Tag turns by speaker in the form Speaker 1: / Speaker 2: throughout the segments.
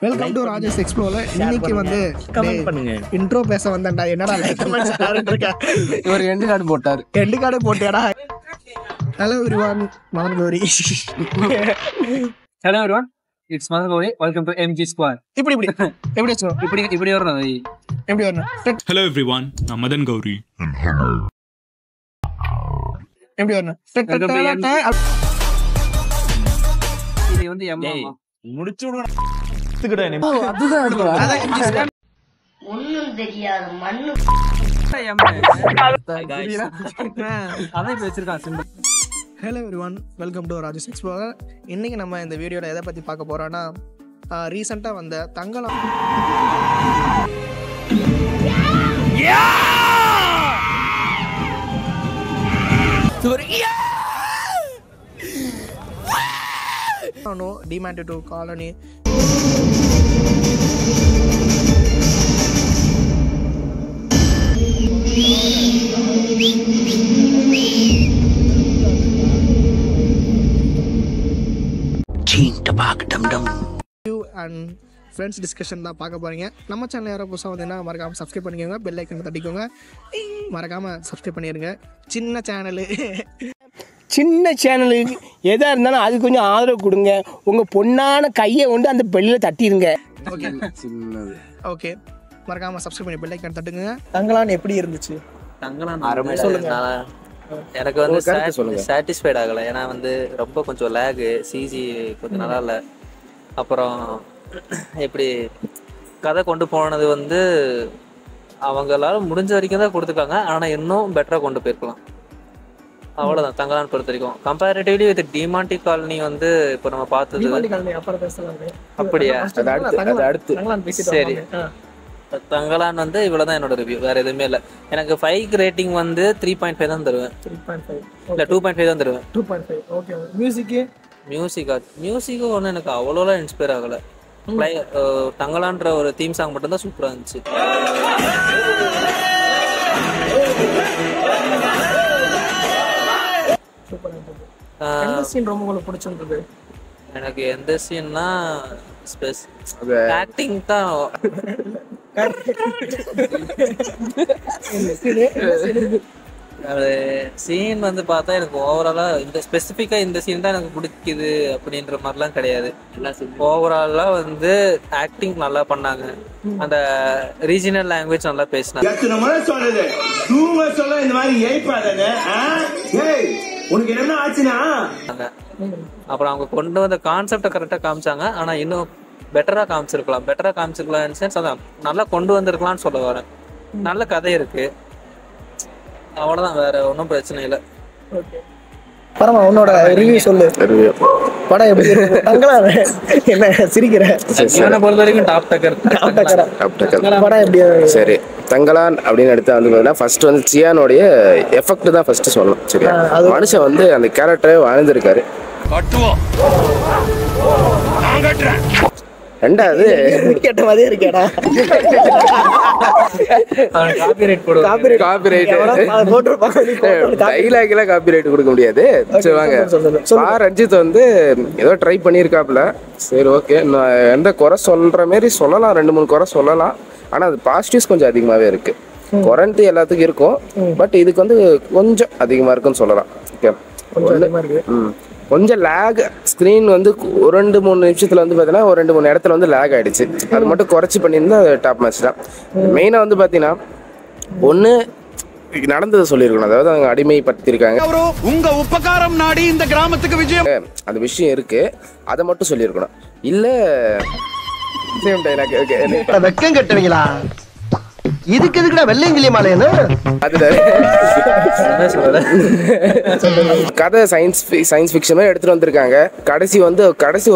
Speaker 1: Welcome to Rajesh explorer. இன்னைக்கு வந்து comment பண்ணுங்க. இன்ட்ரோ பேச வந்தேன்டா. என்னடா கமெண்ட்ஸ் ஆரம்பிச்சிருக்க?
Speaker 2: ஒரு எண்டு கார்டு போட்டார்.
Speaker 1: எண்டு கார்டு போட்டியாடா? Hello everyone, Madan Gowri.
Speaker 2: Hello everyone, it's Madan Gowri. Welcome to MG squad.
Speaker 1: இப்படி எப்படி சொல்லணும்?
Speaker 2: இப்படி வரணும்.
Speaker 1: எப்படி வரணும்?
Speaker 3: ஹலோ எவ்ரிவன், நான் மதன் கௌரி.
Speaker 1: எப்படி வரணும்?
Speaker 2: இது வந்து எம்மா
Speaker 4: முடிச்சு
Speaker 5: ஒன்னும் தெரியாது மண்ணு
Speaker 2: அதான் இப்ப வச்சிருக்கான் simple.
Speaker 1: Hello everyone, welcome to Rajesh explorer. இன்னைக்கு நம்ம இந்த வீடியோல எதை பத்தி பார்க்க போறோம்னா, ரீசெண்டா வந்த தங்கலாம் demand to colony and friends discussion தான் பார்க்க போறீங்க. நம்ம சேனல் யாரோ புதுசாக வந்தீங்கன்னா மறக்காமல் சப்ஸ்கிரைப் பண்ணிக்கோங்க, பெல் ஐக்கன் தட்டிக்கோங்க, மறக்காமல் சப்ஸ்கிரைப் பண்ணிடுங்க. சின்ன சேனலுக்கு
Speaker 6: எதாக இருந்தாலும் அது கொஞ்சம் ஆதரவு கொடுங்க. உங்கள் பொண்ணான கையை கொண்டு அந்த பெல்லில் தட்டிடுங்க.
Speaker 1: ஓகே ஓகே, மறக்காமல் சப்ஸ்கிரைப் பண்ணி பெல் ஐக்கன் தட்டுங்க. தங்கலான் எப்படி இருந்துச்சு?
Speaker 7: தங்கலான் சொல்லுங்க. எனக்கு வந்து சாட்டிஸ்ஃபைட் ஆகலை. ஏன்னா வந்து ரொம்ப கொஞ்சம் லேகு, சிஜி கொஞ்சம் நல்லா இல்லை. அப்புறம் எப்படி கதை கொண்டு போனது வந்து அவங்களால முடிஞ்ச வரைக்கும் தான் கொடுத்துருக்காங்க. ஆனால் இன்னும் பெட்டராக கொண்டு போயிருக்கலாம். அவ்வளோதான் தங்கலான் பொறுத்த வரைக்கும். கம்பேரிட்டிவ்லி வித் டிமாண்டி காலனி வந்து இப்போ நம்ம பார்த்தது அப்படியா? சரி, தங்கலான் வந்து இவ்வளோதான் என்னோட ரிவ்யூ, வேற எதுவுமே இல்லை. எனக்கு 5 ரேட்டிங் வந்து 3.5 தான் தருவேன். 3.5 இல்லை 2.5 தான் தருவேன்.
Speaker 1: 2.5. ஓகே.
Speaker 7: மியூசிக்கு ஒன்றும் எனக்கு அவ்வளோலாம் இன்ஸ்பயர் ஆகலை. தங்கலான்ற ஒரு தீம் சாங் மட்டும்தான் சூப்பராக இருந்துச்சு.
Speaker 1: ரொம்ப உங்களுக்கு பிடிச்சிருந்தது?
Speaker 7: எனக்கு எந்த சீன்னா ஆக்டிங் தான். சீன் வந்து பார்த்தா எனக்கு ஓவராலா இந்த ஸ்பெசிஃபிக்கா இந்த சீன் தான் எனக்கு பிடிக்குது அப்படின்ற மாதிரிலாம் கிடையாது. ஓவராலா வந்து ஆக்டிங் நல்லா பண்ணாங்க. அந்த ரீஜனல் லாங்குவேஜ் நல்லா பேசினாங்க. அப்புறம் அவங்க கொண்டு வந்த கான்செப்டை கரெக்டா காமிச்சாங்க. ஆனா இன்னும் பெட்டரா காமிச்சிருக்கலாம் இன் சென்ஸ் அதான் நல்லா கொண்டு வந்திருக்கலாம்னு சொல்ல வரேன். நல்ல கதை இருக்கு, அவ்வளவுதான், வேற ஒன்றும் பிரச்சனை இல்லை.
Speaker 1: பரமா, உன்னோட ரிவ்யூ சொல்லு. படம் எப்படி இருக்கு? என்ன சிரிக்கிற?
Speaker 7: பொறுத்த வரைக்கும் டாப் டக்கர்
Speaker 1: படம் எப்படி?
Speaker 8: சரி, தங்கலான் அப்படின்னு எடுத்தா வந்து பார்த்தீங்கன்னா ஃபர்ஸ்ட் வந்து சியானோடைய எஃபெக்ட் தான் ஃபர்ஸ்ட் சொல்லணும். சரி, மனுஷன் வந்து அந்த கேரக்டரே வாழ்ந்திருக்காரு. ரெண்டாவது
Speaker 1: கேட்ட மாதிரியே இருக்கேடா.
Speaker 8: டைலாக்லாம் காப்பிரைட் கொடுக்க முடியாது. சரி வாங்க, ரஞ்சித் வந்து ஏதோ ட்ரை பண்ணியிருக்காப்புல. சரி ஓகே, நான் எந்த குறை சொல்ற மாரி சொல்லலாம், 2-3 குறை சொல்லலாம். ஆனால் அது பாசிட்டிவ்ஸ் கொஞ்சம் அதிகமாகவே இருக்கு. குறன்ட்டு எல்லாத்துக்கும் இருக்கும், பட் இதுக்கு வந்து கொஞ்சம் அதிகமாக இருக்குன்னு சொல்லலாம். ஓகே, கொஞ்சம் லேக் ஸ்க்ரீன் வந்து 2-3 நிமிஷத்தில் வந்து பார்த்தீங்கன்னா ஒரு 2-3 இடத்துல வந்து லேக் ஆகிடுச்சு. அது மட்டும் குறைச்சி பண்ணியிருந்தா டாப் மேட்ச் தான். மெயினாக வந்து பார்த்தீங்கன்னா ஒன்று நடந்ததை சொல்லியிருக்கணும். அதாவது அவங்க அடிமைப்படுத்தியிருக்காங்க,
Speaker 4: உங்க உபகாரம் நாடி இந்த கிராமத்துக்கு விஜயம்,
Speaker 8: அந்த விஷயம் இருக்குது, அதை மட்டும் சொல்லியிருக்கணும். இல்லை சேம் டைலாக்
Speaker 6: வெக்கம் கட்டுவீங்களா? இதுக்கு எதுக்குடா வெள்ளையங்கிலி மாலையன்னு?
Speaker 8: கதை சயின்ஸ் ஃபிக்ஷன் மாதிரி எடுத்துட்டு வந்திருக்காங்க. கடைசி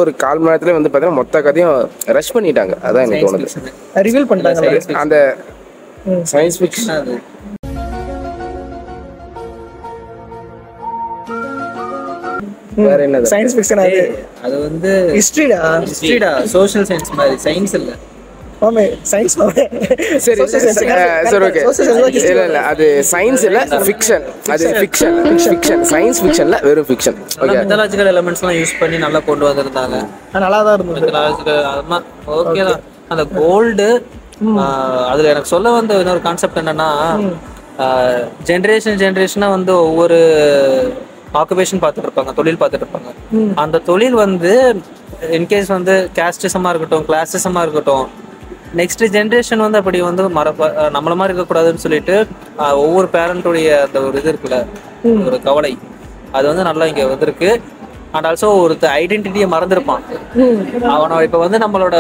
Speaker 8: ஒரு 1/4 மணி நேரத்துல வந்து பாத்தீங்கன்னா மொத்த கதையும் ரஷ் பண்ணிட்டாங்க. அதான் எனக்கு தோணுது.
Speaker 1: ரிவீல் பண்ணிட்டாங்க
Speaker 8: அந்த சயின்ஸ் ஃபிக்ஷன். வேற என்ன
Speaker 7: சயின்ஸ் ஃபிக்ஷன்? அது வந்து ஹிஸ்டரிடா, சோஷியல் சயின்ஸ் மாதிரி, சயின்ஸ் இல்ல.
Speaker 1: மாமே சயின்ஸ் மாமே
Speaker 8: சரி ஓகே இல்ல அது சயின்ஸ் இல்ல ஃபிக்ஷன். அது ஃபிக்ஷன் சயின்ஸ் ஃபிக்ஷன்ல வெறும் ஃபிக்ஷன். ஓகே
Speaker 7: மித்தாலஜிக்கல் எலிமெண்ட்ஸ்லாம் யூஸ் பண்ணி நல்லா கொண்டு வந்திருந்தாங்க.
Speaker 1: நல்லா தான் இருந்தது.
Speaker 7: மித்தாலஜிக்கல் அதெல்லாம் ஓகே தான். அந்த கோல்டு அதுல எனக்கு சொல்ல வந்த இன்னொரு கான்செப்ட் என்னன்னா ஜென்ரேஷனா வந்து ஒவ்வொரு ஆக்குபேஷன் பார்த்துட்டு இருப்பாங்க, தொழில் பார்த்துட்டு இருப்பாங்க. அந்த தொழில் வந்து இன்கேஸ் வந்து கேஸ்டிசமா இருக்கட்டும், கிளாசிசமா இருக்கட்டும், நெக்ஸ்ட் ஜென்ரேஷன் வந்து அப்படி வந்து நம்மள மாதிரி இருக்கக்கூடாதுன்னு சொல்லிட்டு ஒவ்வொரு பேரண்ட்டுடைய அந்த ஒரு இது இருக்குல்ல, ஒரு கவலை, அது வந்து நல்லா இங்க வந்திருக்கு. அண்ட் ஆல்சோ ஒருத்தர் ஐடென்டிட்டியை மறந்துருப்பான். அவனை இப்போ வந்து நம்மளோட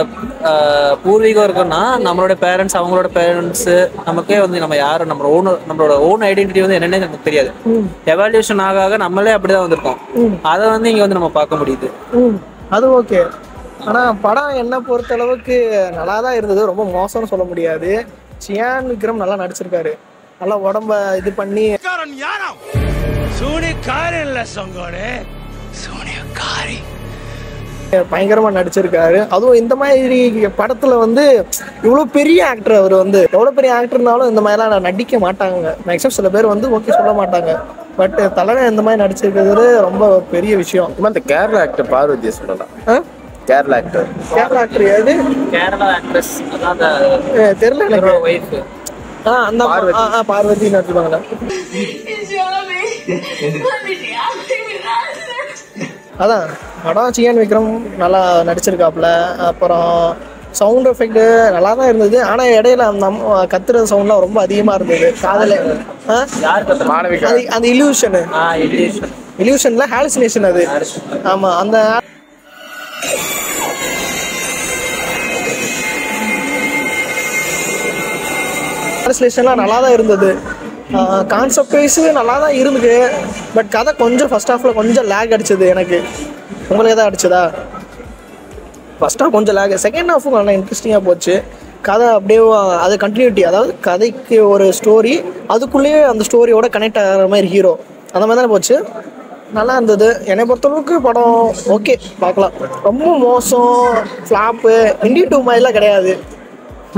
Speaker 7: பூர்வீகம் இருக்குன்னா நம்மளோட பேரண்ட்ஸ், அவங்களோட பேரண்ட்ஸ், நமக்கே வந்து நம்ம யாரும் நம்மளோட ஓன் ஐடென்டிட்டி வந்து என்னன்னே நமக்கு தெரியாது. எவால்யூஷன் ஆக நம்மளே அப்படிதான் வந்திருக்கோம். அதை வந்து இங்க வந்து நம்ம பார்க்க முடியுது.
Speaker 1: அது ஓகே. ஆனால் படம் என்ன பொறுத்த அளவுக்கு நல்லா தான் இருந்தது, ரொம்ப மோசம்னு சொல்ல முடியாது. சியான் விக்ரம் நல்லா நடிச்சிருக்காரு, நல்லா உடம்ப இது பண்ணி பயங்கரமா நடிச்சிருக்காரு. அதுவும் இந்த மாதிரி படத்துல வந்து இவ்வளவு பெரிய ஆக்டர், அவர் வந்து எவ்வளவு பெரிய ஆக்டர்னாலும் இந்த மாதிரிலாம் நடிக்க மாட்டாங்க. மேக்ஸிமம் சில பேர் வந்து ஓகே சொல்ல மாட்டாங்க. பட் தலைவன் இந்த மாதிரி நடிச்சிருக்கிறது ரொம்ப பெரிய விஷயம்.
Speaker 8: இந்த கேரளா ஆக்டர் பார்வதியை சொல்லலாம். கேரளா ஆக்டர்
Speaker 1: ஏது?
Speaker 7: கேரளா ஆக்ட்ரஸ் அதான்
Speaker 1: தெரியல எனக்கு.
Speaker 7: ஒய்ஃப்
Speaker 1: அந்த பார்வதி நடிச்சிருப்பாங்களா? அதான் படம் சியான் விக்ரம் நல்லா நடிச்சிருக்காப்புல. அப்புறம் சவுண்ட் எஃபெக்ட் நல்லா தான் இருந்தது. ஆனால் இடையில அந்த கத்துற சவுண்ட்லாம் ரொம்ப அதிகமாக இருந்தது. காதல அந்த இல்யூஷன்ல ஹாலுசினேஷன் அது. ஆமா, அந்த ஹாலுசினேஷன்லாம் நல்லா தான் இருந்தது. கான்செப்ட் வைஸ் நல்லா தான் இருந்தது. பட் கதை கொஞ்சம் ஃபர்ஸ்ட் ஹாஃப்ல கொஞ்சம் லேக் அடிச்சது எனக்கு. உங்களுக்கு எதாவது அடிச்சதா? ஃபர்ஸ்ட் ஹாஃப் கொஞ்சம் லேக், செகண்ட் ஹாஃபும் நல்லா இன்ட்ரெஸ்டிங்காக போச்சு. கதை அப்படியே அது கண்டினியூட்டி, அதாவது கதைக்கு ஒரு ஸ்டோரி, அதுக்குள்ளேயே அந்த ஸ்டோரியோட கனெக்ட் ஆகிற மாதிரி ஹீரோ, அந்த மாதிரி தானே போச்சு. நல்லா இருந்தது. என்னை பொறுத்தளவுக்கு படம் ஓகே, பார்க்கலாம். ரொம்ப மோசம் ஃப்ளாப்பு இண்டியன் 2 மாதிரிலாம் கிடையாது.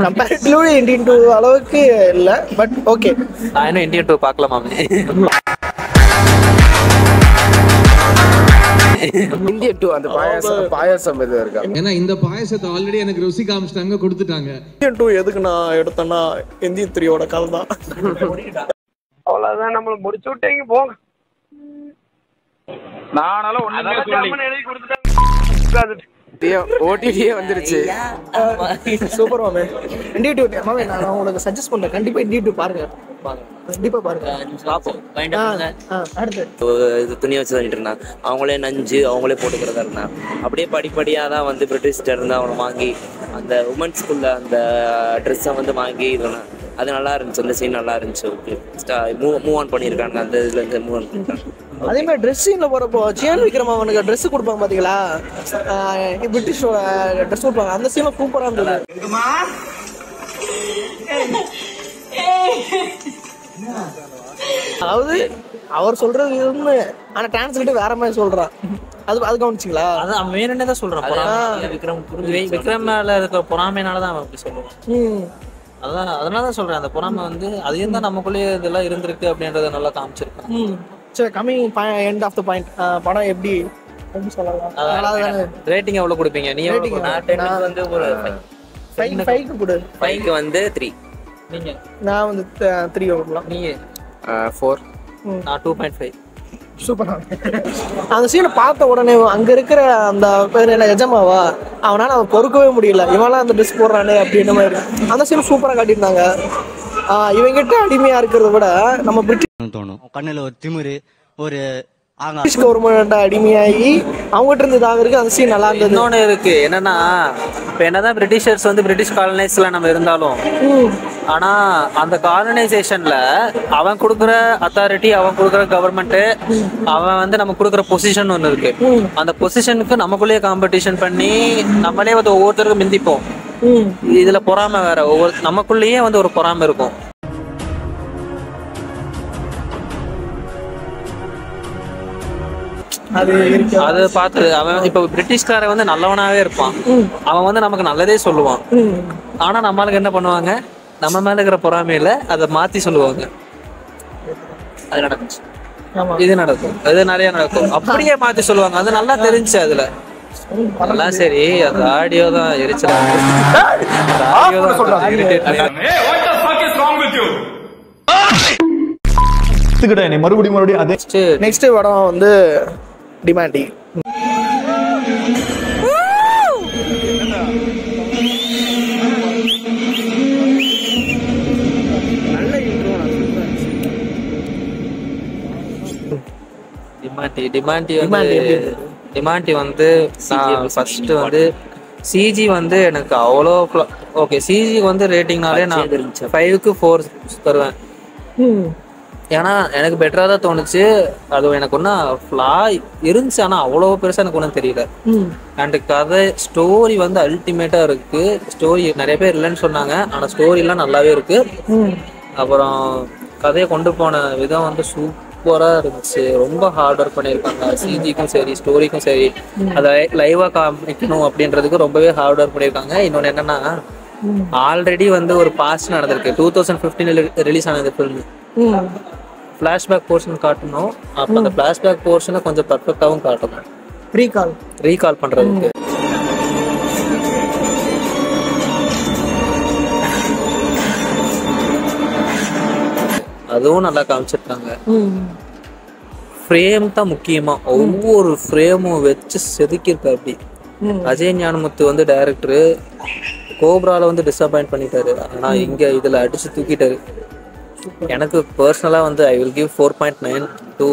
Speaker 1: கம்பேரிட்டிவ்லி இண்டியன் 2 அளவுக்கு இல்லை, பட் ஓகே.
Speaker 7: நான் இன்னும் இண்டியன் 2 பார்க்கலாமாமே.
Speaker 8: இந்தியன் 2 அந்த பாயாசம் இது இருக்கா?
Speaker 5: ஏன்னா இந்த பாயாசத்தை ஆல்ரெடி எனக்கு ருசி காமிச்சிட்டாங்க, கொடுத்துட்டாங்க.
Speaker 1: இந்தியன் 2 எதுக்கு நான் எடுத்தேன்னா இந்தியன் 3யோட கதை தான்.
Speaker 6: அவ்வளவுதான், நம்மள முடிச்சு விட்டீங்க போங்க.
Speaker 4: நானால ஒண்ணுமே
Speaker 8: ஓடிடியே வந்துருச்சு.
Speaker 1: சூப்பர் மாமே. இந்தியன் 2 மாமே நான் உங்களுக்கு சஜஸ்ட் பண்றேன், கண்டிப்பா இந்தியன் 2 பாருங்க. கண்டிப்பா பாருங்க. அடுத்து
Speaker 9: இது துணியை வச்சு தண்ணிட்டு இருந்தான். அவங்களே நஞ்சு அவங்களே போட்டுக்கிறதா இருந்தான். அப்படியே படிப்படியாக தான் வந்து பிரிட்டிஷ்ட இருந்து அவனை வாங்கி அந்த உமன்ஸ் ஸ்கூல்ல அந்த ட்ரெஸ்ஸை வந்து வாங்கி இதுனா அது நல்லா இருந்துச்சு. அந்த சீன் நல்லா இருந்துச்சு. ஓகே, மூவ் ஆன் பண்ணியிருக்காங்க. அந்த இதுல இருந்து மூவ் ஆன் பண்ணிருக்காங்க.
Speaker 1: அதே மாதிரி ட்ரெஸ் சீன்ல போறப்போ சியான் விக்ரம் அவனுக்கு ட்ரெஸ் கொடுப்பாங்க பாத்தீங்களா, பிரிட்டிஷோட ட்ரெஸ் கொடுப்பாங்க. அந்த சீன்ல சூப்பரா இருந்தது. அதாவது அவர் சொல்றது இருந்து ஆனா டிரான்ஸ்லேட் வேற மாதிரி சொல்றான். அது கவனிச்சிங்களா?
Speaker 7: அது அவன் வேணுன்னே தான் சொல்றான். விக்ரம் மேல இருக்கிற பொறாமைனாலதான் அவன் அப்படி சொல்லுவான். அதான் அதனாலதான் சொல்றேன். அந்த பொறாமை வந்து அதையும் தான் நமக்குள்ளேயே இதெல்லாம் இருந்திருக்கு அப்படின்றத நல்லா காமிச்சிருக்கான்.
Speaker 1: சரி, coming end of the point, படம் எப்படி சொல்லலாம்?
Speaker 7: ரேட்டிங் எவ்வளவு கொடுப்பீங்க நீங்க?
Speaker 9: நான் வந்து ஒரு
Speaker 1: 5 கொடு.
Speaker 9: 5க்கு வந்து 3.
Speaker 7: நீங்க?
Speaker 1: நான் வந்து 3 கொடுக்கலாம்.
Speaker 7: நீங்க?
Speaker 8: 4.
Speaker 7: நான் 2.5.
Speaker 1: சூப்பரா. அந்த சீனை பார்த்த உடனே அங்க இருக்கிற அந்த பேர் என்ன, எஜமாவா, அவனால அவன் பொறுக்கவே முடியல. இவனால அந்த ட்ரெஸ் போடுறானே அப்படின்ற மாதிரி அந்த சீன் சூப்பரா காட்டியிருந்தாங்க. இவங்கிட்ட அடிமையா இருக்கிறத விட நம்ம பிரிட்டிஷ்
Speaker 10: தோணும். கண்ணுல ஒரு திமிரு, ஒரு
Speaker 1: பிரிட்டிஷ் கவர்மெண்ட் அடிமையாகி அவங்ககிட்ட இருந்து இருக்கு. அந்த சீன் நல்லா இருந்தது.
Speaker 7: இன்னொன்னு இருக்கு என்னன்னா, இப்ப என்னதான் பிரிட்டிஷர்ஸ் வந்து பிரிட்டிஷ் காலனைஸ்ல நம்ம இருந்தாலும், ஆனா அந்த காலனைசேஷன்ல அவன் கொடுக்குற அத்தாரிட்டி, அவன் கொடுக்குற கவர்மெண்ட், அவன் வந்து நம்ம கொடுக்குற பொசிஷன் ஒண்ணு இருக்கு. அந்த பொசிஷனுக்கு நமக்குள்ளேயே காம்படிஷன் பண்ணி நம்மளே வந்து ஒவ்வொருத்தருக்கும் மிந்திப்போம். இதுல பொறாமை வேற, நமக்குள்ளேயே வந்து ஒரு பொறாமை இருக்கும். அது பார்த்து அவன் இப்ப பிரிட்டிஷ்காரன் வந்து நல்லவனாவே இருப்பான். அவன் வந்து நமக்கு நல்லதே சொல்லுவான். ஆனா நம்மளுக்கு என்ன பண்ணுவாங்க, நம்ம மேல இருக்கிற பொறாமையில அதை மாத்தி சொல்லுவாங்க. அது நடந்துச்சு, இது நடக்கும், அது நிறைய நடக்கும், அப்படியே மாத்தி சொல்லுவாங்க. அது நல்லா தெரிஞ்சு அதுல அதெல்லாம். சரி, அந்த ஆடியோ தான் எரிச்சல்.
Speaker 11: மறுபடியும் அதே
Speaker 1: நெக்ஸ்ட் படம் வந்து டிமாண்டி.
Speaker 7: டிமாண்டி வந்து நான் ஃபர்ஸ்ட் வந்து சிஜி வந்து எனக்கு அவ்வளோ ஓகே. சிஜி வந்து ரேட்டிங்னாலே நான் 5க்கு 4 தருவேன். ஏன்னா எனக்கு பெட்டராக தான் தோணுச்சு. அது எனக்கு ஒன்றும் ஃப்ளா இருந்துச்சு, ஆனால் அவ்வளோ பெருசாக எனக்கு ஒன்றும் தெரியல. அண்ட் கதை ஸ்டோரி வந்து அல்டிமேட்டாக இருக்கு. ஸ்டோரி நிறைய பேர் இல்லைன்னு சொன்னாங்க, ஆனால் ஸ்டோரிலாம் நல்லாவே இருக்கு. அப்புறம் கதையை கொண்டு போன விதம் வந்து சூப்பராக இருந்துச்சு. ரொம்ப ஹார்ட் ஒர்க் பண்ணியிருக்காங்க. சிஜிக்கும் சரி ஸ்டோரிக்கும் சரி அதை லைவாக காமிக்கணும் அப்படின்றதுக்கு ரொம்பவே ஹார்ட் ஒர்க் பண்ணியிருக்காங்க. இன்னொன்று என்னன்னா, ஆல்ரெடி வந்து ஒரு பாஸ்ட் நடந்திருக்கு. 2015 ரிலீஸ் ஆனது ஃபில்ம். ஃப்ளாஷ்பேக் போர்ஷன் காட்டணும். அப்போ அந்த ஃப்ளாஷ்பேக் போர்ஷனை கொஞ்சம் பர்ஃபெக்டாகவும் காட்டணும், ரீகால் பண்ணுறதுக்கு. அதுவும் நல்லா காமிச்சிருக்காங்க. ஃப்ரேம் தான் முக்கியமா, ஒவ்வொரு ஃப்ரேமும் வச்சு செதுக்கியிருக்க. அப்படி அஜய் ஞானமுத்து வந்து டைரக்டரு கோப்ரால வந்து டிசப்பாயிண்ட் பண்ணிட்டாரு, ஆனா இங்க இதுல அடிச்சு தூக்கிட்டாரு. எனக்கு பர்சனலா வந்து I will give 4.92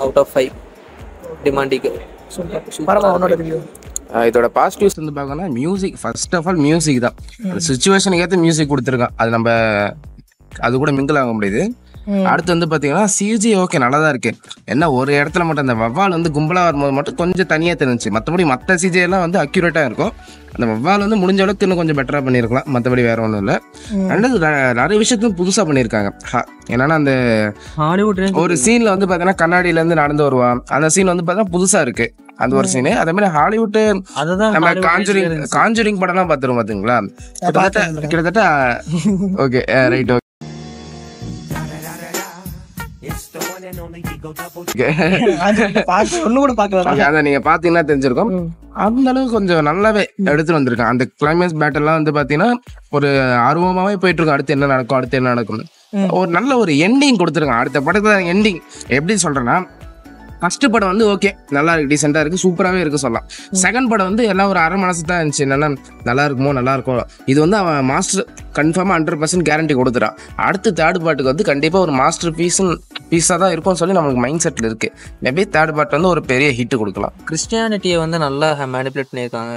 Speaker 7: out of 5 டிமாண்டிக்கு.
Speaker 8: இதோட பாசிட்டிவ்ஸ் வந்து பார்க்கணும்னா music. First of all music தான். அந்த சுச்சுவேஷனுக்கு ஏற்ற மியூசிக் கொடுத்துருக்கான். அது நம்ம அது கூட மிங்கிள் ஆக முடியுது. அடுத்து வந்து பார்த்தீங்கன்னா சிஜி ஓகே நல்லா தான் இருக்கு. என்ன ஒரு இடத்துல மட்டும் அந்த வவ்வால் வந்து கும்பலாக வரும்போது மட்டும் கொஞ்சம் தனியாக தெரிஞ்சிச்சு. மற்றபடி மற்ற சிஜி எல்லாம் வந்து அக்யூரேட்டாக இருக்கும். அந்த வவ்வால் வந்து முடிஞ்ச அளவுக்கு இன்னும் கொஞ்சம் பெட்டராக பண்ணியிருக்கலாம். மற்றபடி வேற ஒன்றும் இல்லை. ரெண்டாவது நிறைய விஷயத்தையும் புதுசாக பண்ணியிருக்காங்க. என்னன்னா அந்த
Speaker 2: ஹாலிவுட்
Speaker 8: ஒரு சீனில் வந்து பார்த்தீங்கன்னா கண்ணாடியிலேருந்து நடந்து வருவான். அந்த சீன் வந்து பார்த்தீங்கன்னா புதுசாக இருக்கு. அது ஒரு சீனு. அதே மாதிரி ஹாலிவுட் நம்ம காஞ்சூரிங் படம்லாம் பார்த்துருவோம் பார்த்தீங்களா. கிட்டத்தட்ட ஓகே ரைட். நீங்க பாத்தீங்கன்னா தெரிஞ்சிருக்கும். அந்த அளவுக்கு கொஞ்சம் நல்லாவே எடுத்துட்டு வந்திருக்கான். அந்த கிளைமேக்ஸ் பேட்டர்லாம் வந்து பாத்தீங்கன்னா ஒரு ஆர்வமாவே போயிட்டு இருக்கும். அடுத்து என்ன நடக்கும் ஒரு நல்ல ஒரு எண்டிங் கொடுத்துருக்கான். அடுத்த படத்துல எண்டிங் எப்படி சொல்றேன்னா, ஃபர்ஸ்ட் படம் வந்து ஓகே நல்லா இருக்கு, டீசெண்டா இருக்கு, சூப்பராகவே இருக்கு சொல்லலாம். செகண்ட் படம் வந்து எல்லாம் ஒரு அரை மனசு தான் இருந்துச்சு. என்னன்னா நல்லா இருக்கும். இது வந்து அவன் மாஸ்டர் கன்ஃபார்மா 100% கேரண்டி கொடுத்துறான். அடுத்து தேர்ட் பார்ட்டுக்கு வந்து கண்டிப்பா ஒரு மாஸ்டர் பீஸா தான் இருக்கும்னு சொல்லி நம்மளுக்கு மைண்ட் செட்ல இருக்கு. மேபி தேர்ட் பார்ட் வந்து ஒரு பெரிய ஹிட் கொடுக்கலாம்.
Speaker 7: கிறிஸ்டியானிட்டியை வந்து நல்லா மேனிபுலேட் பண்ணியிருக்காங்க.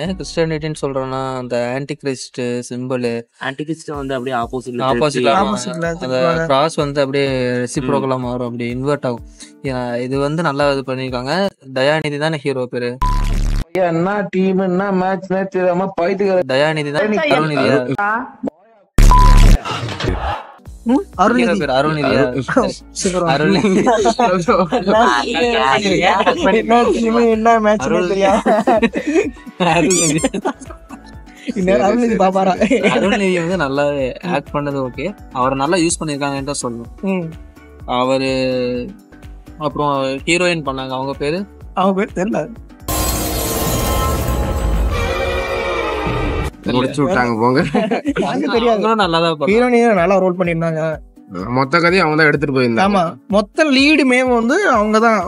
Speaker 7: ஏன் கிறிஸ்டியானிட்டின்னு சொல்றேன்னா, அந்த anti Christ simple,
Speaker 9: anti Christ வந்து அப்படியே ஆப்போசிட்
Speaker 7: அந்த கிராஸ் வந்து அப்படியே ரெசிப்ரோக்கலா மாறும், அப்படி இன்வெர்ட் ஆகும். இது வந்து நல்லா இது பண்ணிருக்காங்க. தயாநிதி தானே ஹீரோ பேரு?
Speaker 6: என்ன டீம் என்ன மேட்ச் தெரியாம போயிட்டு
Speaker 7: தயாநிதி தான். அருள்நிதியா? அருள்நிதி வந்து நல்லாவே ஆக்ட் பண்ணது ஓகே. அவரை நல்லா யூஸ் பண்ணிருக்காங்கன்னு தான் சொல்லணும். அவரு அப்புறம் ஹீரோயின் பண்ணாங்க, அவங்க பேரு
Speaker 1: தெரியல.
Speaker 8: முடிச்சு விட்டாங்க போங்க.
Speaker 1: நல்லா ரோல் பண்ணிருந்தாங்க.
Speaker 8: மொத்த கதையும் அவங்க தான் எடுத்துட்டு போயிருந்தாங்க.
Speaker 1: ஆமா, மொத்த லீடுமே வந்து அவங்கதான்.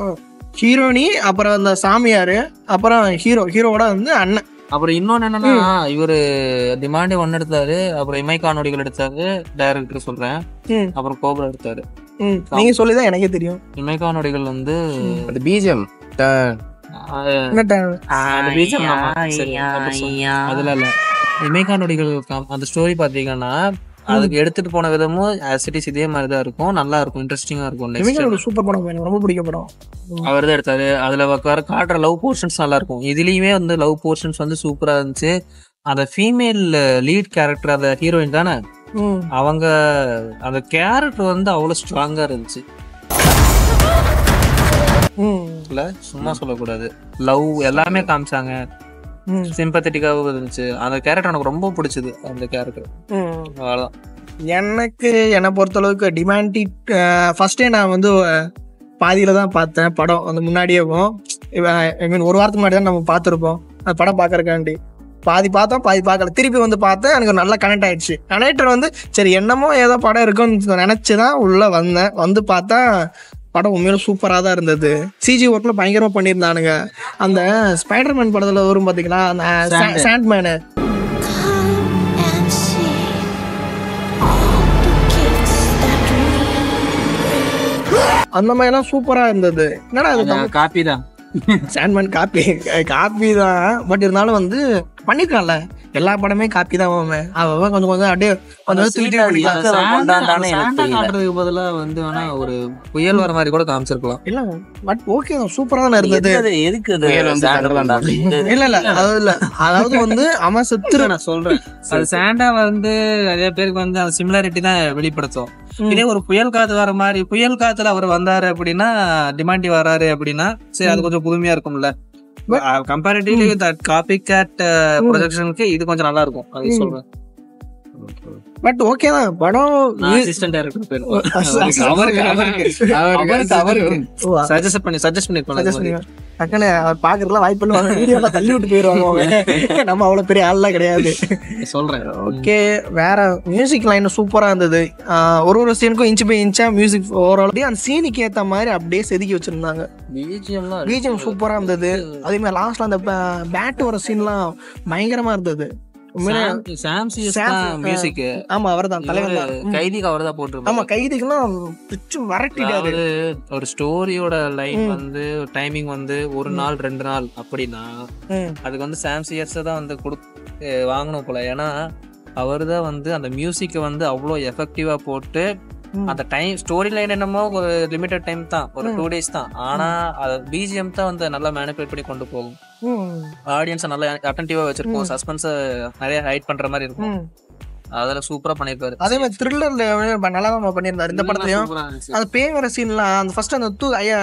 Speaker 1: ஹீரோனி, அப்புறம் அந்த சாமியாரு, அப்புறம் ஹீரோவோட வந்து அண்ணன்.
Speaker 7: அப்புறம் இன்னொன்னு என்னன்னா, இவரு டிமாண்டி 1 எடுத்தாரு, அப்புறம் இமைக்கா நொடிகள் எடுத்தாரு, டைரக்டர் சொல்றேன், அப்புறம் கோப்ரா எடுத்தாரு.
Speaker 1: நீங்க சொல்லிதான் எனக்கே தெரியும்.
Speaker 7: இமைக்கா நொடிகள் வந்து
Speaker 8: அது பிஜிஎம்
Speaker 7: அதுல இல்ல. இமைக்கா நொடிகள் அந்த ஸ்டோரி பாத்தீங்கன்னா அதுக்கு எடுத்துட்டு போன விதமும் ஆசிட்டிஸ் இதே மாதிரிதான் இருக்கும். நல்லா இருக்கும், இன்ட்ரெஸ்டிங்கா இருக்கும்.
Speaker 1: சூப்பர் படம், ரொம்ப பிடிக்க படம்.
Speaker 7: அவர் தான் எடுத்தாரு. அதுல காட்டுற லவ் போர்ஷன்ஸ் நல்லா இருக்கும். இதுலயுமே வந்து லவ் போர்ஷன்ஸ் வந்து சூப்பரா இருந்துச்சு. அந்த ஃபீமேல் லீட் கேரக்டர், அந்த ஹீரோயின் தானே, அவங்க அந்த கேரக்டர் வந்து அவ்வளவு ஸ்ட்ராங்கா இருந்துச்சு. இல்ல சும்மா சொல்லக்கூடாது, லவ் எல்லாமே காமிச்சாங்க.
Speaker 2: சிம்பத்தட்டிக்காகவும் இருந்துச்சு. அந்த கேரக்டர் எனக்கு ரொம்ப பிடிச்சது. அந்த கேரக்டர் அவ்வளோதான்.
Speaker 1: எனக்கு என்னை பொறுத்தளவுக்கு டிமாண்டி ஃபர்ஸ்டே நான் வந்து பாதியில் தான் பார்த்தேன் படம். அந்த முன்னாடியேவும் ஒரு வாரத்துக்கு முன்னாடி தான் நம்ம பார்த்துருப்போம் அந்த படம் பார்க்கறக்காண்டி. பாதி பார்த்தோம், பாதி பார்க்கல. திருப்பி வந்து பார்த்தேன், எனக்கு நல்லா கனெக்ட் ஆயிடுச்சு. கனெக்டர் வந்து சரி என்னமோ ஏதோ படம் இருக்குன்னு நினச்சி தான் உள்ளே வந்தேன். வந்து பார்த்தா படம் உண்மையில சூப்பராக தான் இருந்தது. சிஜி ஒர்க்கில் பயங்கரமாக பண்ணியிருந்தானுங்க. அந்த ஸ்பைடர்மேன் படத்தில் வரும் பார்த்தீங்களா, அந்த சாண்ட்மேனு, அந்த மாதிரிலாம் சூப்பராக இருந்தது. என்னடா அது
Speaker 2: காப்பி தான்,
Speaker 1: சாண்ட்மேன் காப்பி தான். பட் இருந்தாலும் வந்து பண்ணிருக்கான்ல, எல்லா படமே காப்பி தான். அவன் கொஞ்சம் கொஞ்சம் அப்படியே
Speaker 2: காட்டுறதுக்கு பதிலா வந்து வேணா ஒரு புயல் வர மாதிரி கூட காமிச்சிருக்கலாம்.
Speaker 1: இல்ல பட் ஓகே தான், சூப்பரா தானே இருந்தது. இல்ல இல்ல அதாவது வந்து அவன் செத்துரு நான் சொல்றேன்.
Speaker 2: அது சாண்டா வந்து நிறைய பேருக்கு வந்து அந்த சிமிலாரிட்டி தான் வெளிப்படுத்தும். இதே ஒரு புயல் காத்து வர மாதிரி, புயல் காத்துல அவர் வந்தாரு அப்படின்னா, டிமாண்டி வராரு அப்படின்னா சரி அது கொஞ்சம் புதுமையா இருக்கும்ல. கம்பேரிட்டிவ்லி தட் காப்பி கேட் ப்ரொஜெக்ஷனுக்கு இது கொஞ்சம் நல்லா இருக்கும், அது சொல்றேன்.
Speaker 1: பட் ஓகே தான் படம்.
Speaker 2: அசிஸ்டன்ட் டைரக்டர் பேர் சஜஸ்ட் பண்ணிருக்கோம்.
Speaker 1: டக்குன்னு அவர் பாக்குறதுலாம் வாய்ப்பு இல்லை, வீடியோலாம் தள்ளி விட்டு போயிடுவாங்க. நம்ம அவ்வளவு பெரிய ஆள்லாம் கிடையாது
Speaker 2: சொல்றேன்.
Speaker 1: ஓகே, வேற மியூசிக் லைன் சூப்பரா இருந்தது. ஒரு சீனுக்கும் இன்ச் பை இன்ச்சா மியூசிக் ஓவரால் அந்த சீனுக்கு ஏத்த மாதிரி அப்படியே செதுக்கி வச்சிருந்தாங்க. பிஜிஎம் சூப்பரா இருந்தது. அதே மாதிரி லாஸ்ட்ல அந்த பேட் வர சீன்லாம் பயங்கரமா இருந்தது. ஆமா அவர்தான் தலைவர்.
Speaker 2: கைதிக்கு அவர்தான் போட்டு.
Speaker 1: ஆமா கைதிக்குலாம் வரட்டிட்டாரு.
Speaker 2: ஒரு ஸ்டோரியோட லைன் வந்து டைமிங் வந்து 1 நாள் 2 நாள் அப்படின்னா அதுக்கு வந்து சாம்சியர்ஸ் தான் வந்து வாங்கணும் போல. ஏன்னா அவர் தான் வந்து அந்த மியூசிக்கை வந்து அவ்வளோ எஃபெக்டிவா போட்டு அந்த டைம் ஸ்டோரி லைன் என்னமோ ஒரு லிமிட்டட் டைம் தான், ஒரு 2 days தான். ஆனா அது பிஜிஎம் தான் வந்து நல்லா மேனிபுலேட் பண்ணி கொண்டு போகும். ஆடியன்ஸை நல்லா அட்டென்டிவா வச்சிருக்கோம். சஸ்பென்ஸை நிறைய ஹைட் பண்ற மாதிரி இருக்கும். அதெல்லாம் சூப்பரா பண்ணிருப்பாரு.
Speaker 1: அதே மாதிரி த்ரில்லர்ல நல்லா தான் பண்ணியிருந்தாரு இந்த படத்தையும். அந்த பேய் வர சீன்லாம் அந்த ஃபர்ஸ்ட் அந்த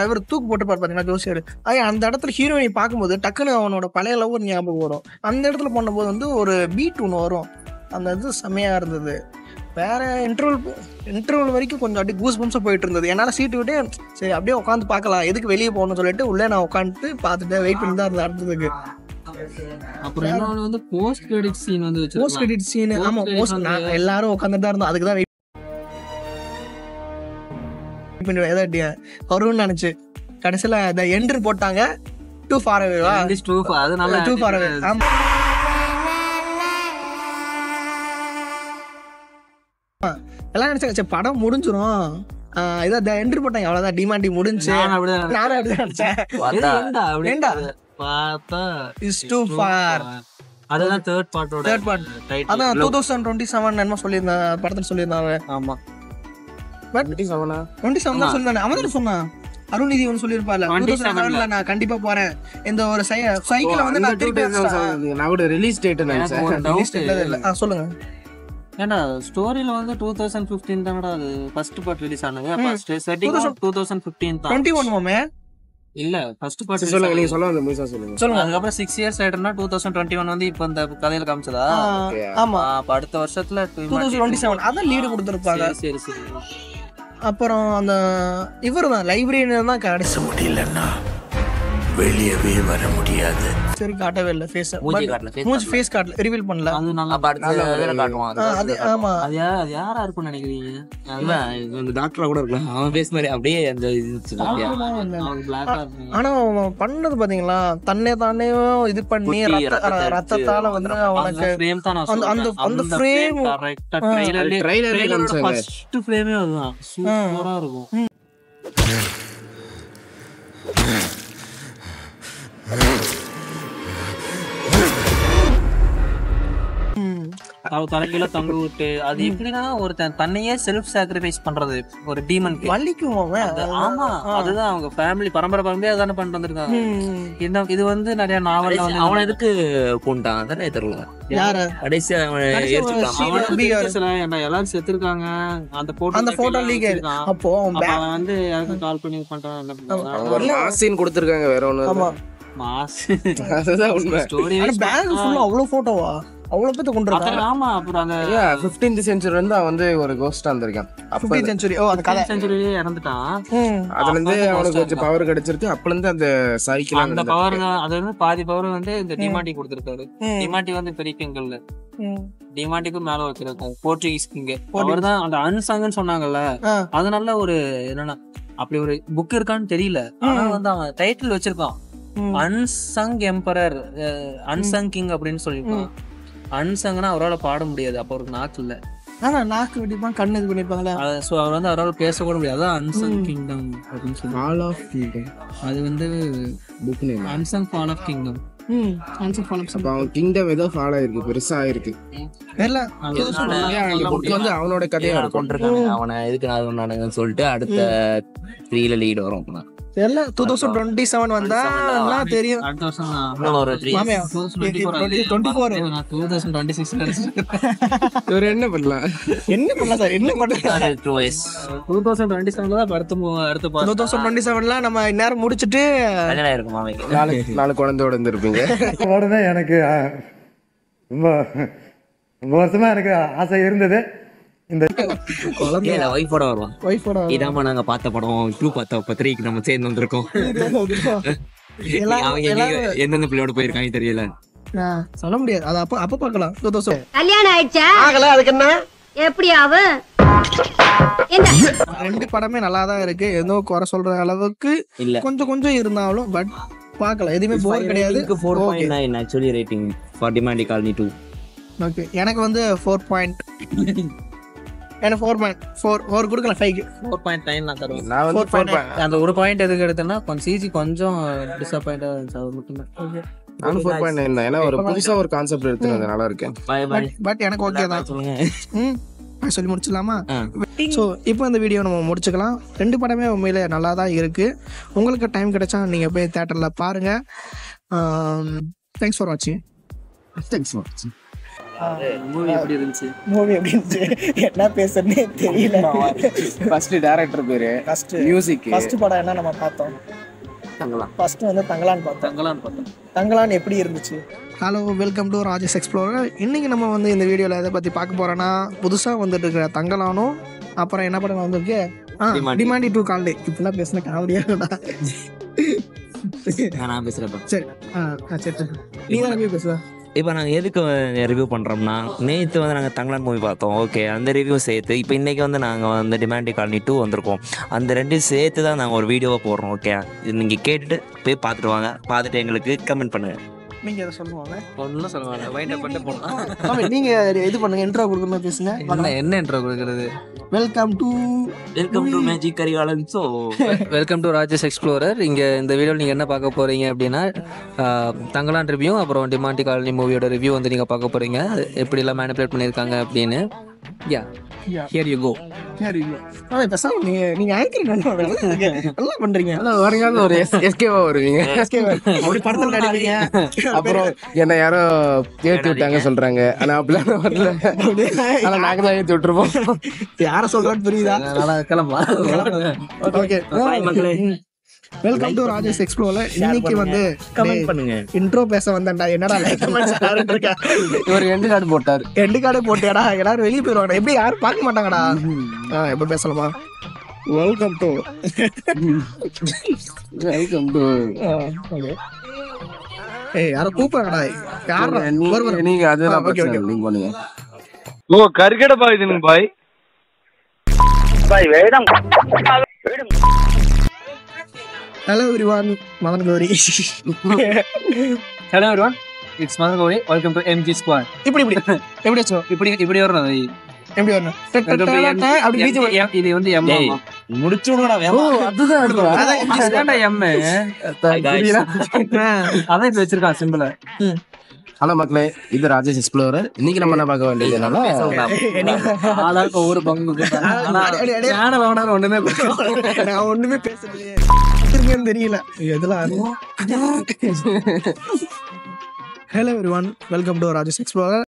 Speaker 1: இவர் தூக்கு போட்டு பாத்தீங்கன்னா ஜோசியர், அந்த இடத்துல ஹீரோயினை பார்க்கும்போது டக்குன்னு அவனோட பழைய லவ் ஒரு ஞாபகம் வரும். அந்த இடத்துல பண்ணும்போது வந்து ஒரு பீட் ஒன்று வரும். அந்த இது செம்மையா இருந்தது. வேற இன்டர்வல் வரைக்கும் கொஞ்சம் அப்படியே கூஸ் பம்ஸா போயிட்டு இருந்தது. என்னால சீட்டு விட்டு சரி அப்படியே உட்காந்து பார்க்கலாம், எதுக்கு வெளியே போகணும்னு சொல்லிட்டு உள்ளே நான் உட்காந்துட்டு பார்த்துட்டு வெயிட் பண்ணி தான் இருந்தேன் அடுத்ததுக்கு.
Speaker 2: அப்புறம் இன்னொன்று வந்து போஸ்ட் கிரெடிட் சீன் வந்து
Speaker 1: போஸ்ட் கிரெடிட் சீன். ஆமா போஸ்ட் எல்லாரும் உட்காந்துட்டு தான் இருந்தோம். அதுக்கு தான் வெயிட் பண்ணி ஏதாவது வரும்னு நினைச்சு கடைசியில இந்த என்ட்ரு போட்டாங்க. டூ ஃபார் அவேவா,
Speaker 2: அது நல்லா
Speaker 1: டூ ஃபார் அவே. ஆமா எல்லாம் நினைச்சாங்க சரி படம் முடிஞ்சிரும், இதை என்ட்ரு போட்டாங்க அவ்வளவுதான், டிமாண்டி முடிஞ்சு. நானும் அப்படிதான் நினைச்சேன்.
Speaker 2: அதுதான் தேர்ட் பார்ட்டோட
Speaker 1: அதான் 2027 என்னமோ சொல்லியிருந்தேன் படத்துல சொல்லியிருந்தாங்க.
Speaker 2: ஆமா
Speaker 1: 27 தான் சொல்லியிருந்தானே, அவன் தானே சொன்னான். அருண்நிதி ஒன்று சொல்லியிருப்பார்ல 2027 நான் கண்டிப்பா போறேன். இந்த ஒரு சைக்கிளை வந்து நான் திருப்பி
Speaker 6: ரிலீஸ் டேட்
Speaker 1: சொல்லுங்க.
Speaker 2: ஏன்னா ஸ்டோரியில வந்து 2015 தானடா அது ஃபர்ஸ்ட் பார்ட் ரிலீஸ் ஆனது. ஃபர்ஸ்ட் செட்டிங் 2015 தான்.
Speaker 1: 21 மோமே
Speaker 2: இல்ல ஃபர்ஸ்ட் பார்ட்
Speaker 6: சொல்லுங்க, நீங்க சொல்லுங்க முழுசா சொல்லுங்க.
Speaker 2: அதுக்கப்புறம் 6 years ஆயிடுனா 2021 வந்து இப்போ இந்த கதையில காமிச்சதா.
Speaker 1: ஆமா
Speaker 2: அப்ப அடுத்த வருஷத்துல
Speaker 1: 2027 அதான் லீடு கொடுத்துருப்பாங்க.
Speaker 2: சரி சரி.
Speaker 1: அப்புறம் அந்த இவர் தான் லைப்ரரியன் தான் கடைசி முடியலன்னா வெளியவே வர முடியாது. சரி காட்டவே இல்ல ஃபேஸ், மூஞ்சி ஃபேஸ் காட்டல, ரிவீல் பண்ணல.
Speaker 2: அது நல்லா
Speaker 9: காட்டுவான்.
Speaker 1: அது ஆமா
Speaker 2: அது யாரா இருக்கும்னு நினைக்கிறீங்க?
Speaker 9: இவன் டாக்டரா கூட இருக்கலாம். அவன் ஃபேஸ் மாதிரி அப்படியே அந்த
Speaker 1: ஆனா அவன் பண்ணது பாத்தீங்களா, தன்னை தானே இது பண்ணி ரத்தத்தால வந்து அவனுக்கு அந்த ஃப்ரேம்
Speaker 2: கரெக்ட்டா ட்ரைலர்ல ஃபர்ஸ்ட் ஃப்ரேமே அதுதான் சூப்பரா இருக்கும். தலைகீழ தொங்க விட்டு அது எப்படின்னா ஒருத்தன் தன்னையே செல்ஃப் சாக்ரிஃபைஸ் பண்றது ஒரு டீமனுக்கு வலிக்கும். ஆமா அதுதான் அவங்க ஃபேமிலி பரம்பரையா தானே பண்ணிட்டு வந்திருக்காங்க. இது வந்து நிறைய நாவல் வந்து
Speaker 9: அவனை எதுக்கு கொண்டான் தானே தெரியல. கடைசியா
Speaker 2: எல்லாரும் செத்துருக்காங்க. அந்த போட்டோ லீக் அப்போ வந்து யாருக்கும் கால் பண்ணி பண்றாங்க
Speaker 8: கொடுத்துருக்காங்க வேற ஒண்ணு.
Speaker 2: மாஸ்
Speaker 8: அதுதான் உண்மை.
Speaker 2: ஸ்டோரி
Speaker 1: ஆனா பேக் ஃபுல்லா அவ்வளவு போட்டோவா அவ்வளவு பேத்த கொண்டு இருக்காங்க.
Speaker 2: ஆமா. அப்புறம் அந்த
Speaker 8: 15th century வந்து அவன் வந்து ஒரு கோஸ்டா இருந்திருக்கான்.
Speaker 1: 15th century. ஓ அந்த கதை
Speaker 2: செஞ்சுரியிலே இறந்துட்டான்.
Speaker 8: அதுல இருந்து அவனுக்கு கொஞ்சம் பவர் கிடைச்சிருக்கு. அப்பல இருந்து அந்த சைக்கிள்
Speaker 2: அந்த பவர் தான், அது வந்து பாதி பவர் வந்து இந்த டிமாண்டி கொடுத்திருக்காரு. டிமாண்டி வந்து பெரிய கிங் இல்ல, டிமாண்டிக்கும் மேல வச்சிருக்காங்க போர்ச்சுகீஸ் கிங். அவர் தான் அந்த அன்சங்னு சொன்னாங்கல்ல, அது நல்ல ஒரு என்னன்னா அப்படி ஒரு புக் இருக்கான்னு தெரியல, ஆனா வந்து அவன் டைட்டில் வச்சிருக்கான் அன்சங் எம்பரர், அன்சங் கிங் அப்படின்னு சொல்லியிருக்கான். அன்சங்னா அவரால் பாட முடியாது, அப்போ ஒரு நாக்கு இல்ல,
Speaker 1: ஆனா நாக்கு வெட்டிப்பான், கண்ணு இது பண்ணிருப்பாங்களே.
Speaker 2: ஸோ அவர் வந்து அவரால் பேசக்கூட முடியாது. அதான் அன்சங் கிங்டம் அப்படின்னு சொல்லி.
Speaker 8: ஃபால் ஆஃப் கிங்டம்
Speaker 2: அது வந்து
Speaker 8: book name.
Speaker 2: Unsung fall of kingdom.
Speaker 1: Unsung fall of
Speaker 8: அப்ப அவன் கிங்டம் ஏதோ ஃபால் ஆயிருக்கு, பெருசா ஆயிருக்கு.
Speaker 1: தெரியல.
Speaker 8: அந்த புக் வந்து அவனோட கதையா இருக்கும்.
Speaker 9: கொண்டிருக்காங்க அவனை, எதுக்கு நான் நடக்குன்னு சொல்லிட்டு அடுத்த 3ல லீட் வரும்.
Speaker 1: தெரியல. 2027 வந்தா எல்லாம் தெரியும்.
Speaker 2: அடுத்த வருஷம்
Speaker 9: இன்னும் ஒரு 3
Speaker 1: மாமியா 2024
Speaker 2: 2026
Speaker 8: இவர் என்ன பண்ணலாம்
Speaker 1: சார், என்ன பண்றாரு?
Speaker 9: 2 years
Speaker 2: 2027 தான் அடுத்த
Speaker 1: 2027ல நம்ம இந்நேரம் முடிச்சிட்டு
Speaker 9: கல்யாணம் ஆயிருக்கும் மாமிக்கு.
Speaker 8: நாலு குழந்தையோட இருந்திருப்பீங்க.
Speaker 12: உடனே எனக்கு ரொம்ப வருஷமா எனக்கு ஆசை இருந்தது. இந்த
Speaker 9: இல்ல ஒய்ஃபோட வருவான்.
Speaker 1: ஒய்ஃபோட
Speaker 9: இதாம்மா நாங்க பார்த்த படம் 2 பார்த்தோம், 3க்கு நம்ம சேர்ந்து வந்திருக்கோம். அவங்க எந்தெந்த பிள்ளையோட போயிருக்காங்க தெரியல,
Speaker 1: சொல்ல முடியாது. அது அப்ப பார்க்கலாம். 2000
Speaker 13: கல்யாணம் ஆயிடுச்சா?
Speaker 1: ஆகல, அதுக்கு என்ன
Speaker 13: எப்படி ஆகும்?
Speaker 1: ரெண்டு படமே நல்லா தான் இருக்கு, ஏதோ குறை சொல்ற அளவுக்கு
Speaker 9: இல்ல
Speaker 1: கொஞ்சம் இருந்தாலும் பட் பார்க்கலாம், எதுவுமே போர் கிடையாது.
Speaker 9: 4.9 actually rating for Demonte colony 2.
Speaker 1: Okay, எனக்கு வந்து 4 பாயிண்ட், எனக்கு 4.4 கொடுக்கலாம்.
Speaker 2: 4.9 நான் தருவேன்.
Speaker 8: நான் வந்து 4.
Speaker 2: அந்த ஒரு பாயிண்ட் எதுக்கு எடுத்தேன்னா கொஞ்சம் சிஜி கொஞ்சம் டிசப்பாயிண்டா இருந்துச்சு, அது மட்டும்தான்.
Speaker 8: நானும் 4.9 தான். ஏன்னா ஒரு புதுசா ஒரு கான்செப்ட் எடுத்துனது நல்லா இருக்கு.
Speaker 1: பட் எனக்கு ஓகே தான். சொல்லி முடிச்சிடலாமா? ஸோ இப்போ இந்த வீடியோ நம்ம முடிச்சுக்கலாம். ரெண்டு படமே உண்மையிலே நல்லா தான் இருக்கு. உங்களுக்கு டைம் கிடைச்சா நீங்க போய் தியேட்டர்ல பாருங்க. தேங்க்ஸ் ஃபார் வாட்சிங்.
Speaker 2: மூவி எப்படி இருந்துச்சு?
Speaker 1: என்ன பேசுறதுனே தெரியல.
Speaker 8: ஃபர்ஸ்ட் டைரக்டர் பேரு, ஃபர்ஸ்ட் மியூசிக்,
Speaker 1: ஃபர்ஸ்ட் படம் என்ன நம்ம பார்த்தோம்?
Speaker 9: தங்கலான்.
Speaker 1: ஃபர்ஸ்ட் வந்து தங்கலான் பார்த்தோம். தங்கலான் எப்படி இருந்துச்சு? Hello, welcome to Rajesh explorer. இன்னைக்கு நம்ம வந்து இந்த வீடியோவில் எதை பற்றி பார்க்க போறோன்னா, புதுசாக வந்துட்டு இருக்கிற தங்கலானும், அப்புறம் என்ன படம் வந்திருக்கு, டிமாண்டி 2 கால்டே. இப்பெல்லாம் பேசின காமெடியாடா.
Speaker 9: நான் பேசுறப்ப
Speaker 1: சரி சரி, நீ தான் ரிவ்யூ பேசுவா.
Speaker 9: இப்போ நாங்கள் எதுக்கு ரிவ்யூ பண்ணுறோம்னா, நேற்று வந்து நாங்கள் தங்கலான் மூவி பார்த்தோம். ஓகே, அந்த ரிவ்யூ சேர்த்து இப்போ இன்றைக்கி வந்து நாங்கள் வந்து டிமாண்டி காலனி 2 வந்திருக்கோம். அந்த ரெண்டையும் சேர்த்து தான் நாங்கள் ஒரு வீடியோவை போடுறோம். ஓகே, இது நீங்கள் கேட்டுட்டு போய் பார்த்துட்டு வாங்க. பார்த்துட்டு எங்களுக்கு கமெண்ட் பண்ணுங்கள்.
Speaker 1: நீங்க எதை சொல்லுவாங்க?
Speaker 2: ஒன்றும் சொல்லுவாங்க, வைண்ட் பண்ணி போடலாம்.
Speaker 1: நீங்க இது பண்ணுங்க, இன்ட்ரோ கொடுக்கணும், பேசுங்க.
Speaker 2: என்ன இன்ட்ரோ கொடுக்குறது?
Speaker 1: Welcome to
Speaker 9: magic Karikalan. So
Speaker 2: welcome to Rajesh explorer. இங்கே இந்த வீடியோவில் நீங்கள் என்ன பார்க்க போகிறீங்க அப்படின்னா, தங்கலான் ரிவ்யூ, அப்புறம் டிமாண்டி காலனி மூவியோட ரிவ்யூ வந்து நீங்கள் பார்க்க போகிறீங்க. எப்படிலாம் மேனிபுலேட் பண்ணியிருக்காங்க அப்படின்னு. Here you go.
Speaker 1: பேசாம நீங்க ஆங்கரிங் நல்லா பண்றீங்க.
Speaker 8: வருங்கால ஒரு எஸ்கேவா வருவீங்க,
Speaker 1: அப்படி படத்துல நடிக்கிறீங்க.
Speaker 8: அப்புறம் என்ன யாரோ ஏற்றி விட்டாங்க சொல்றாங்க, ஆனா அப்படிலாம் வரல. ஆனா நாங்க தான் ஏற்றி விட்டுருப்போம்.
Speaker 1: யார சொல்றான்னு புரியுதா?
Speaker 2: கிளம்பா.
Speaker 1: Okay, welcome to Rajesh explorer. இன்னைக்கு வந்து
Speaker 9: கமெண்ட் பண்ணுங்க.
Speaker 1: இன்ட்ரோ பேச வந்தேன்டா, என்னடா
Speaker 8: இவர் எண்டு கார்டு போட்டார்.
Speaker 1: எண்டு கார்டு போட்டியாடா? எல்லாரும் வெளியே போயிடுவாங்க, எப்படி யாரும் பார்க்க மாட்டாங்கடா. எப்ப பேசலாமா? வெல்கம் டு ஏய், யாரோ கூப்பிடுறாங்கடா. யாரா
Speaker 8: நீங்க அதெல்லாம் லிங்க் பண்ணுங்க.
Speaker 4: ஓ கர்கட பாய் தினுங்க பாய்
Speaker 6: வேடம்.
Speaker 1: Hello everyone, Madan Gowri.
Speaker 2: Hello everyone, it's Madan Gowri. Welcome to MG squad.
Speaker 1: இப்படி எப்படி வச்சோம்?
Speaker 2: இப்படி வரணும்.
Speaker 1: எப்படி வரணும்? அப்படி பீச்.
Speaker 2: இது வந்து எம்
Speaker 9: முடிச்சு விடுங்கடா.
Speaker 2: அதான் எம். அதான் இப்ப வச்சிருக்கான் சிம்பிள.
Speaker 8: ஹலோ மக்களே, இது ராஜேஷ் எக்ஸ்ப்ளோரர். இன்னைக்கு நம்ம என்ன பார்க்க வேண்டியது என்னன்னா,
Speaker 2: ஆளாளுக்கு ஒவ்வொரு பங்கு
Speaker 1: ஒண்ணுமே பேசுறீங்க தெரியல. இதெல்லாம் hello everyone, welcome to Rajesh explorer.